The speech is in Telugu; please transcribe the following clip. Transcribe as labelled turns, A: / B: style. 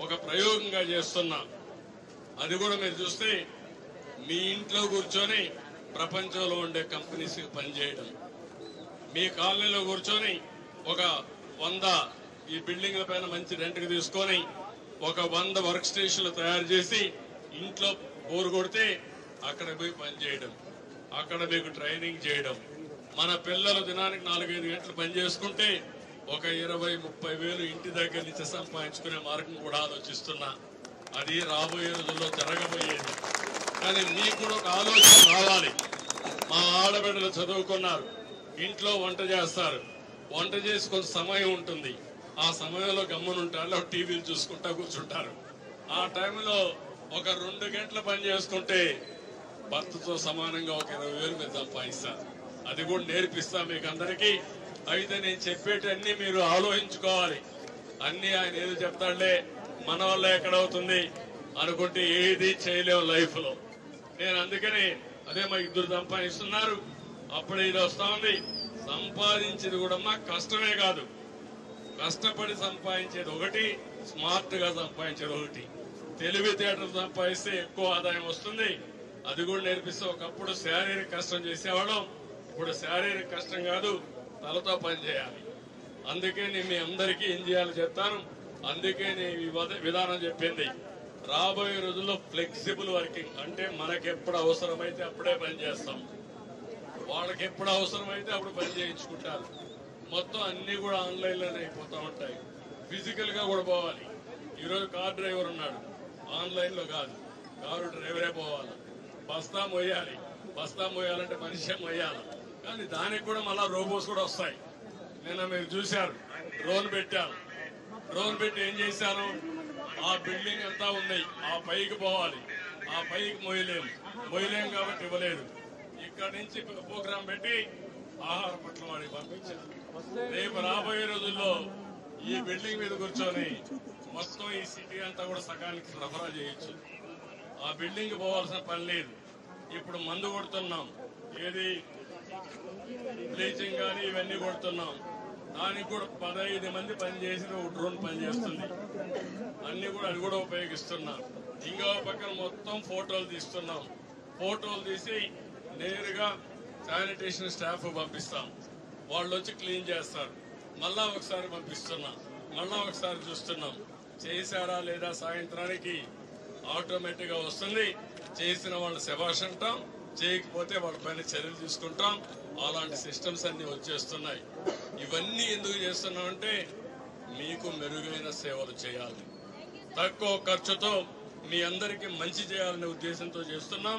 A: ఒక ప్రయోగంగా చేస్తున్నా. అది కూడా మీరు చూస్తే మీ ఇంట్లో కూర్చొని ప్రపంచంలో ఉండే కంపెనీస్ పనిచేయడం, మీ కాలనీలో కూర్చొని ఒక 100 ఈ బిల్డింగ్ల పైన మంచి రెంట్కి తీసుకొని ఒక 100 వర్క్ స్టేషన్లు తయారు చేసి ఇంట్లో బోరు కొడితే అక్కడ పోయి పనిచేయడం, అక్కడ మీకు ట్రైనింగ్ చేయడం. మన పిల్లలు దినానికి 4-5 గంటలు పని చేసుకుంటే ఒక 20-30 వేలు ఇంటి దగ్గర నుంచి సంపాదించుకునే మార్గం కూడా ఆలోచిస్తున్నా. అది రాబోయే రోజుల్లో జరగబోయేది. కానీ మీకు కూడా ఒక ఆలోచన రావాలి. మా ఆడబిడ్డలు చదువుకున్నారు, ఇంట్లో వంట చేస్తారు, వంట చేసి కొంత సమయం ఉంటుంది, ఆ సమయంలో గమ్మునుంటారు, టీవీలు చూసుకుంటా కూర్చుంటారు. ఆ టైంలో ఒక 2 గంటల పని చేసుకుంటే భర్తతో సమానంగా ఒక 20 వేలు మీరు సంపాదిస్తారు. అది కూడా నేర్పిస్తా మీకు అందరికీ. అయితే నేను చెప్పేటన్నీ మీరు ఆలోచించుకోవాలి. అన్ని ఆయన ఏదో చెప్తాడులే మన వల్ల ఎక్కడవుతుంది అనుకుంటే ఏది చేయలేము లైఫ్ లో. నేను అందుకని అదే మా 2 సంపాదిస్తున్నారు, అప్పుడే ఇది వస్తా ఉంది. సంపాదించేది కూడా మా కష్టమే కాదు, కష్టపడి సంపాదించేది ఒకటి, స్మార్ట్ గా సంపాదించేది ఒకటి. తెలివితేటలు సంపాదిస్తే ఎక్కువ ఆదాయం వస్తుంది. అది కూడా నేర్పిస్తే ఒకప్పుడు శారీరక కష్టం చేసేవాళ్ళం, ఇప్పుడు శారీరక కష్టం కాదు, తలతో పని చేయాలి. అందుకే నేను మీ అందరికీ ఏం చేయాలో చెప్తాను. అందుకే నేను ఈ విధానం చెప్పింది. రాబోయే రోజుల్లో ఫ్లెక్సిబుల్ వర్కింగ్ అంటే మనకెప్పుడు అవసరమైతే అప్పుడే పని చేస్తాం, వాళ్ళకి ఎప్పుడు అవసరమైతే అప్పుడు పని చేయించుకుంటారు. మొత్తం అన్ని కూడా ఆన్లైన్ లోనే అయిపోతా ఉంటాయి. ఫిజికల్ గా కూడా పోవాలి. ఈరోజు కార్ డ్రైవర్ ఉన్నాడు, ఆన్లైన్ లో కాదు, కారు డ్రైవరే పోవాలి. బస్తా మోయాలి, బస్తా మోయాలంటే మనిషే మోయాలి. కానీ దానికి కూడా మళ్ళా రోబోస్ కూడా వస్తాయి. నిన్న మీరు చూశారు, డ్రోన్ పెట్టాను. డ్రోన్ పెట్టి ఏం చేశాను, ఆ బిల్డింగ్ అంతా ఉంది, ఆ పైకి పోవాలి, ఆ పైకి మోయలేము కాబట్టి ఇవ్వలేదు. ఇక్కడ నుంచి ప్రోగ్రాం పెట్టి ఆహార పట్ల వాడికి పంపించారు. రేపు రాబోయే రోజుల్లో ఈ బిల్డింగ్ మీద కూర్చొని మొత్తం ఈ సిటీ అంతా కూడా సగానికి సరఫరా చేయొచ్చు. ఆ బిల్డింగ్ పోవాల్సిన పని లేదు. ఇప్పుడు మందు కొడుతున్నాం, ఏది బ్లీచింగ్ కానీ ఇవన్నీ కొడుతున్నాం. దానికి కూడా 15 మంది పనిచేసి ఒక డ్రోన్ పనిచేస్తుంది. అన్ని కూడా అది కూడా ఉపయోగిస్తున్నాం. ఇంకో పక్కన మొత్తం ఫోటోలు తీస్తున్నాం. ఫోటోలు తీసి నేరుగా శానిటేషన్ స్టాఫ్ పంపిస్తాం, వాళ్ళు వచ్చి క్లీన్ చేస్తారు. మళ్ళా ఒకసారి పంపిస్తున్నాం, మళ్ళా ఒకసారి చూస్తున్నాం చేశారా లేదా. సాయంత్రానికి ఆటోమేటిక్ గా వస్తుంది. చేసిన వాళ్ళు శభాష్ అంటాం, చేయకపోతే వాళ్ళ పైన చర్యలు తీసుకుంటాం. అలాంటి సిస్టమ్స్ అన్ని వచ్చేస్తున్నాయి. ఇవన్నీ ఎందుకు చేస్తున్నామంటే మీకు మెరుగైన సేవలు చేయాలి, తక్కువ ఖర్చుతో మీ అందరికీ మంచి చేయాలనే ఉద్దేశంతో చేస్తున్నాం.